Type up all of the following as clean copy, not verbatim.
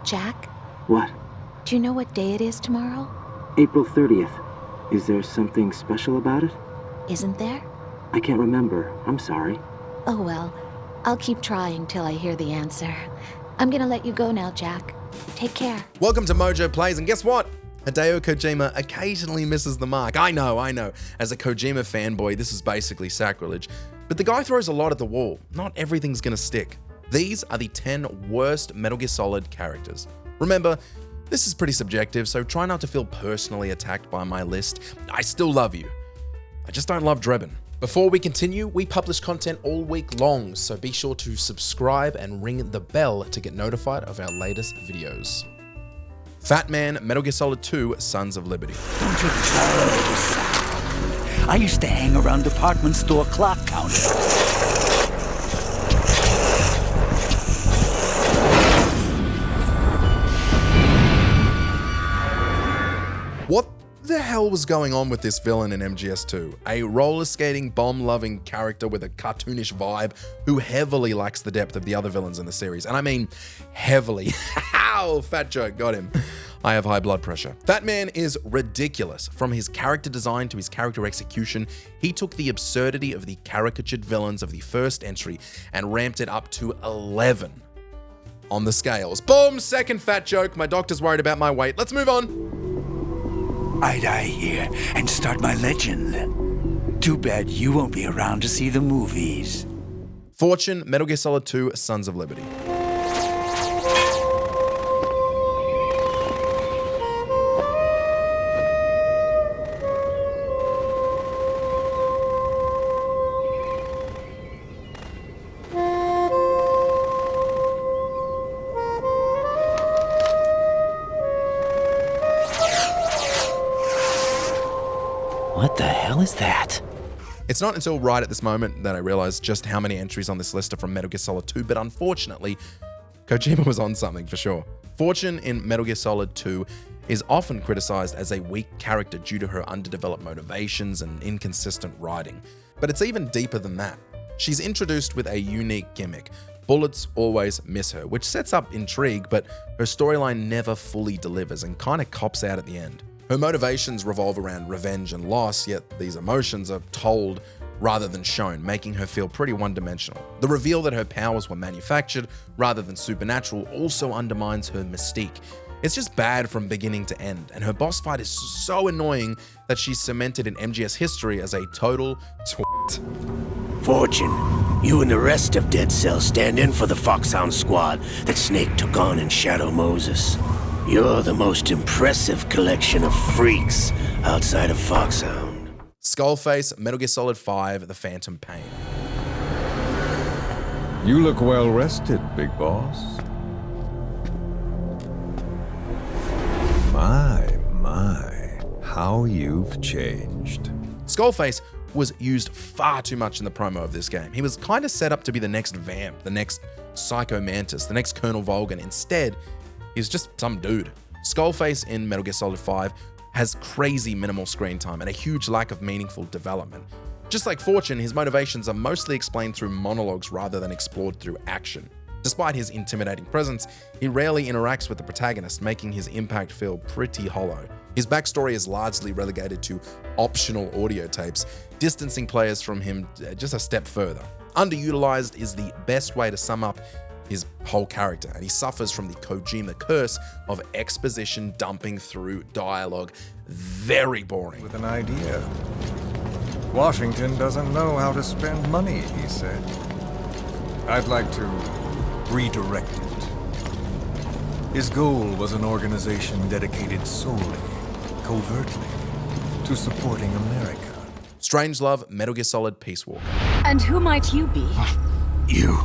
Jack, What? do you know what day it is tomorrow? April 30th. Is there something special about it? Isn't there? I can't remember. I'm sorry. Oh well, I'll keep trying till I hear the answer. I'm gonna let you go now, Jack. Take care. Welcome to MojoPlays, and guess what? Hideo Kojima occasionally misses the mark. I know. As a Kojima fanboy, this is basically sacrilege. But the guy throws a lot at the wall. Not everything's gonna stick. These are the 10 worst Metal Gear Solid characters. Remember, this is pretty subjective, so try not to feel personally attacked by my list. I still love you. I just don't love Dreban. Before we continue, we publish content all week long, so be sure to subscribe and ring the bell to get notified of our latest videos. Fatman, Metal Gear Solid 2, Sons of Liberty. Don't you terrible son. I used to hang around department store clock counters. What the hell was going on with this villain in MGS2? A roller skating, bomb-loving character with a cartoonish vibe who heavily lacks the depth of the other villains in the series. And I mean heavily. Ow, fat joke, got him. I have high blood pressure. Fatman is ridiculous. From his character design to his character execution, he took the absurdity of the caricatured villains of the first entry and ramped it up to 11 on the scales. Boom, second fat joke. My doctor's worried about my weight. Let's move on. I die here and start my legend. Too bad you won't be around to see the movies. Fortune, Metal Gear Solid 2, Sons of Liberty. What the hell is that? It's not until right at this moment that I realized just how many entries on this list are from Metal Gear Solid 2, but unfortunately, Kojima was on something for sure. Fortune in Metal Gear Solid 2 is often criticized as a weak character due to her underdeveloped motivations and inconsistent writing. But it's even deeper than that. She's introduced with a unique gimmick. Bullets always miss her, which sets up intrigue, but her storyline never fully delivers and kind of cops out at the end. Her motivations revolve around revenge and loss, yet these emotions are told rather than shown, making her feel pretty one-dimensional. The reveal that her powers were manufactured rather than supernatural also undermines her mystique. It's just bad from beginning to end, and her boss fight is so annoying that she's cemented in MGS history as a total twat. Fortune, you and the rest of Dead Cell stand in for the Foxhound squad that Snake took on in Shadow Moses. You're the most impressive collection of freaks outside of Foxhound. Skullface, Metal Gear Solid 5, The Phantom Pain. You look well rested, big boss. My, how you've changed. Skullface was used far too much in the promo of this game. He was kind of set up to be the next Vamp, the next Psycho Mantis, the next Colonel Volgan. Instead, he's just some dude. Skullface in Metal Gear Solid 5 has crazy minimal screen time and a huge lack of meaningful development. Just like Fortune, his motivations are mostly explained through monologues rather than explored through action. Despite his intimidating presence, he rarely interacts with the protagonist, making his impact feel pretty hollow. His backstory is largely relegated to optional audio tapes, distancing players from him just a step further. Underutilized is the best way to sum up his whole character, and he suffers from the Kojima curse of exposition dumping through dialogue. Very boring. With an idea. Washington doesn't know how to spend money, he said. I'd like to redirect it. His goal was an organization dedicated solely, covertly, to supporting America. Strangelove, Metal Gear Solid Peace Walker. And who might you be? You.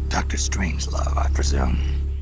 Dr. Strangelove, I presume.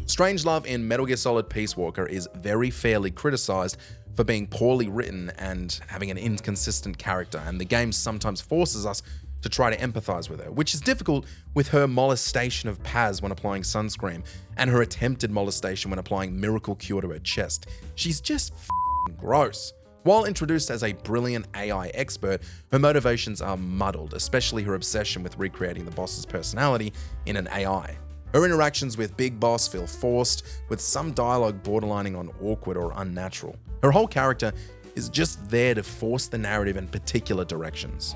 Strangelove in Metal Gear Solid Peace Walker is very fairly criticized for being poorly written and having an inconsistent character, and the game sometimes forces us to try to empathize with her, which is difficult with her molestation of Paz when applying sunscreen, and her attempted molestation when applying Miracle Cure to her chest. She's just f***ing gross. While introduced as a brilliant AI expert, her motivations are muddled, especially her obsession with recreating the boss's personality in an AI. Her interactions with Big Boss feel forced, with some dialogue borderlining on awkward or unnatural. Her whole character is just there to force the narrative in particular directions.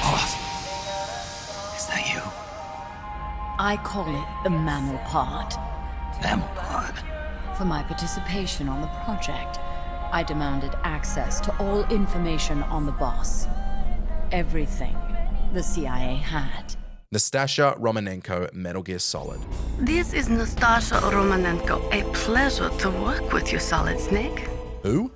Boss, is that you? I call it the mammal pod. Mammal pod? For my participation on the project, I demanded access to all information on the boss. Everything the CIA had. Nastasha Romanenko, Metal Gear Solid. This is Nastasha Romanenko. A pleasure to work with you, Solid Snake. Who?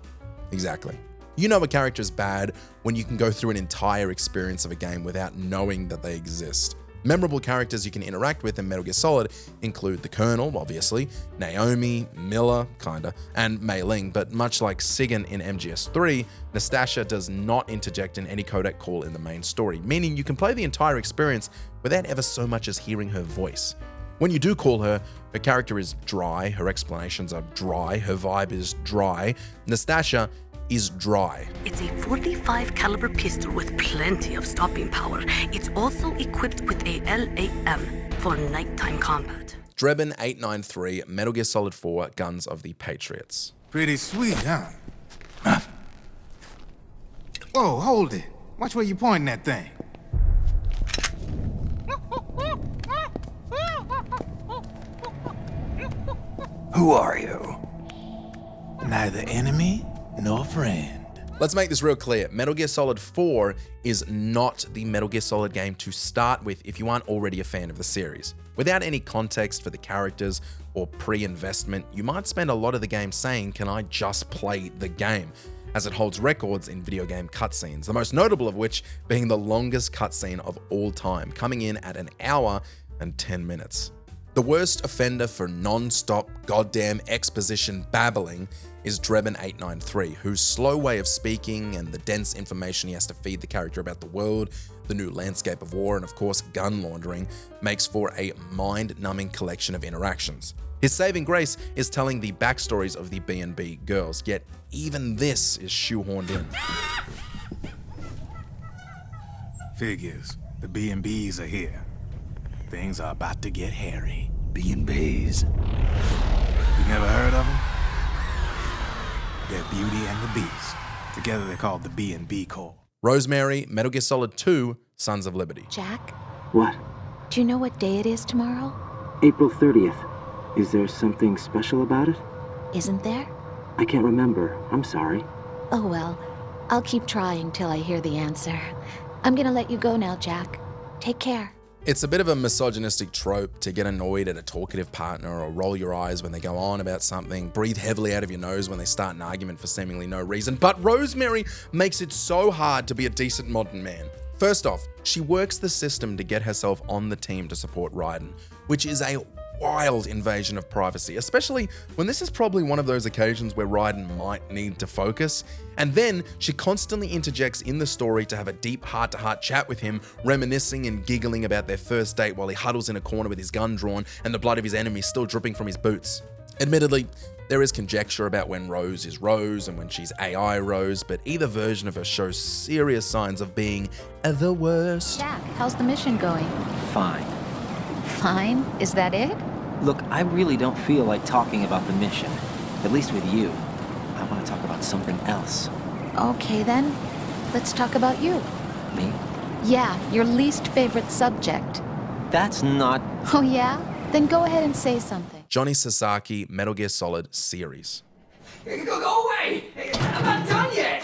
Exactly. You know a character's bad when you can go through an entire experience of a game without knowing that they exist. Memorable characters you can interact with in Metal Gear Solid include the Colonel, obviously, Naomi, Miller, kinda, and Mei Ling, but much like Sigan in MGS3, Nastasha does not interject in any codec call in the main story, meaning you can play the entire experience without ever so much as hearing her voice. When you do call her, her character is dry, her explanations are dry, her vibe is dry. Nastasha is dry. It's a 45 caliber pistol with plenty of stopping power. It's also equipped with a LAM for nighttime combat. Dreban 893, Metal Gear Solid 4, Guns of the Patriots. Pretty sweet, huh? Oh, hold it. Watch where you pointing that thing. Who are you? Neither enemy nor friend. Let's make this real clear. Metal Gear Solid 4 is not the Metal Gear Solid game to start with if you aren't already a fan of the series. Without any context for the characters or pre-investment, you might spend a lot of the game saying, can I just play the game? As it holds records in video game cutscenes, the most notable of which being the longest cutscene of all time, coming in at 1 hour and 10 minutes. The worst offender for non-stop goddamn exposition babbling is Dreban 893, whose slow way of speaking and the dense information he has to feed the character about the world, the new landscape of war, and of course gun laundering, makes for a mind-numbing collection of interactions. His saving grace is telling the backstories of the B&B girls, yet even this is shoehorned in. Figures. The B&Bs are here. Things are about to get hairy. B&Bs. You never heard of them? They're Beauty and the Beast. Together they're called the B&B Corps. Rosemary, Metal Gear Solid 2, Sons of Liberty. Jack, What? do you know what day it is tomorrow? April 30th. Is there something special about it? Isn't there? I can't remember. I'm sorry. Oh well, I'll keep trying till I hear the answer. I'm gonna let you go now, Jack. Take care. It's a bit of a misogynistic trope to get annoyed at a talkative partner or roll your eyes when they go on about something, breathe heavily out of your nose when they start an argument for seemingly no reason. But Rosemary makes it so hard to be a decent modern man. First off, she works the system to get herself on the team to support Ryden, which is a wild invasion of privacy, especially when this is probably one of those occasions where Ryden might need to focus. And then she constantly interjects in the story to have a deep heart-to-heart chat with him, reminiscing and giggling about their first date while he huddles in a corner with his gun drawn and the blood of his enemy still dripping from his boots. Admittedly, there is conjecture about when Rose is Rose and when she's AI Rose, but either version of her shows serious signs of being the worst. Jack, how's the mission going? Fine. Fine? Is that it? Look, I really don't feel like talking about the mission. At least with you. I want to talk about something else. Okay then. Let's talk about you. Me? Yeah, your least favorite subject. That's not... Oh yeah? Then go ahead and say something. Johnny Sasaki, Metal Gear Solid series. Go away! I'm not done yet!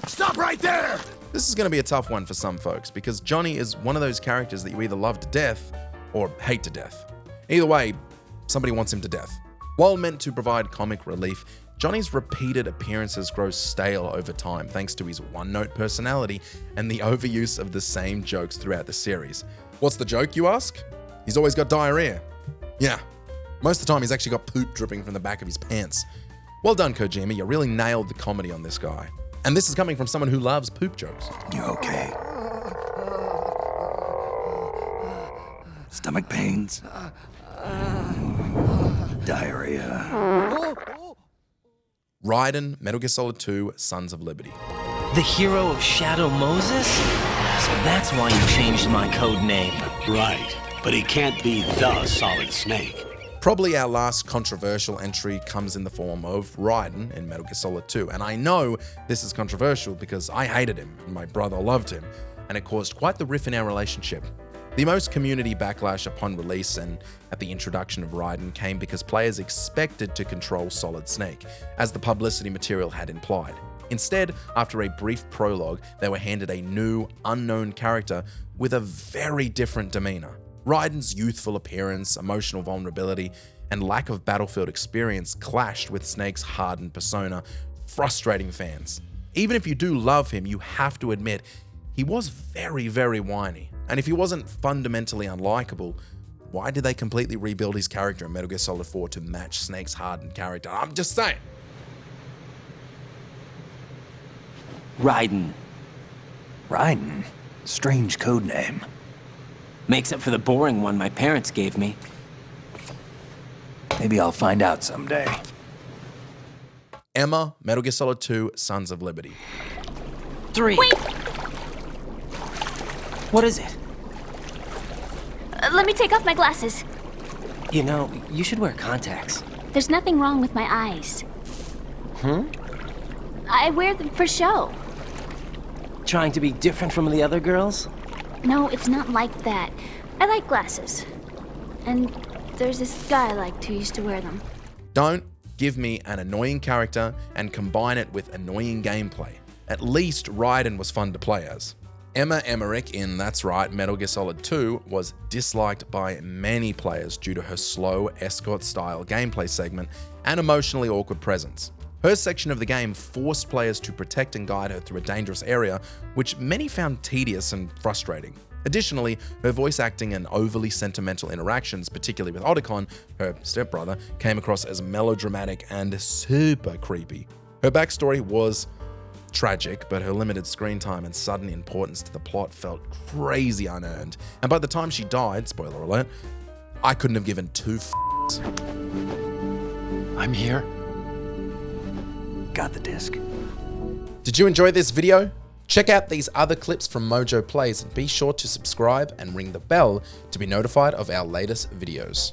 Stop right there! This is going to be a tough one for some folks because Johnny is one of those characters that you either love to death or hate to death. Either way, somebody wants him to death. While meant to provide comic relief, Johnny's repeated appearances grow stale over time thanks to his one-note personality and the overuse of the same jokes throughout the series. What's the joke, you ask? He's always got diarrhea. Yeah, most of the time he's actually got poop dripping from the back of his pants. Well done, Kojima, you really nailed the comedy on this guy. And this is coming from someone who loves poop jokes. You okay? Stomach pains? diarrhea. Ryden, Metal Gear Solid 2, Sons of Liberty. The hero of Shadow Moses? So that's why you changed my code name. Right, but he can't be the Solid Snake. Probably our last controversial entry comes in the form of Ryden in Metal Gear Solid 2. And I know this is controversial because I hated him and my brother loved him, and it caused quite the rift in our relationship. The most community backlash upon release and at the introduction of Ryden came because players expected to control Solid Snake, as the publicity material had implied. Instead, after a brief prologue, they were handed a new, unknown character with a very different demeanor. Ryden's youthful appearance, emotional vulnerability, and lack of battlefield experience clashed with Snake's hardened persona, frustrating fans. Even if you do love him, you have to admit he was very, very whiny. And if he wasn't fundamentally unlikable, why did they completely rebuild his character in Metal Gear Solid 4 to match Snake's hardened character? I'm just saying. Ryden. Ryden? Strange code name. Makes up for the boring one my parents gave me. Maybe I'll find out someday. Emma, Metal Gear Solid 2, Sons of Liberty. 3. Wait! What is it? Let me take off my glasses. You know, you should wear contacts. There's nothing wrong with my eyes. I wear them for show. Trying to be different from the other girls? No, it's not like that. I like glasses. And there's this guy I liked who used to wear them. Don't give me an annoying character and combine it with annoying gameplay. At least Ryden was fun to play as. Emma Emmerich in That's Right, Metal Gear Solid 2 was disliked by many players due to her slow escort-style gameplay segment and emotionally awkward presence. Her section of the game forced players to protect and guide her through a dangerous area, which many found tedious and frustrating. Additionally, her voice acting and overly sentimental interactions, particularly with Otacon, her stepbrother, came across as melodramatic and super creepy. Her backstory was tragic, but her limited screen time and sudden importance to the plot felt crazy unearned. And by the time she died, spoiler alert, I couldn't have given two f***s. I'm here. Got the disc. Did you enjoy this video? Check out these other clips from MojoPlays and be sure to subscribe and ring the bell to be notified of our latest videos.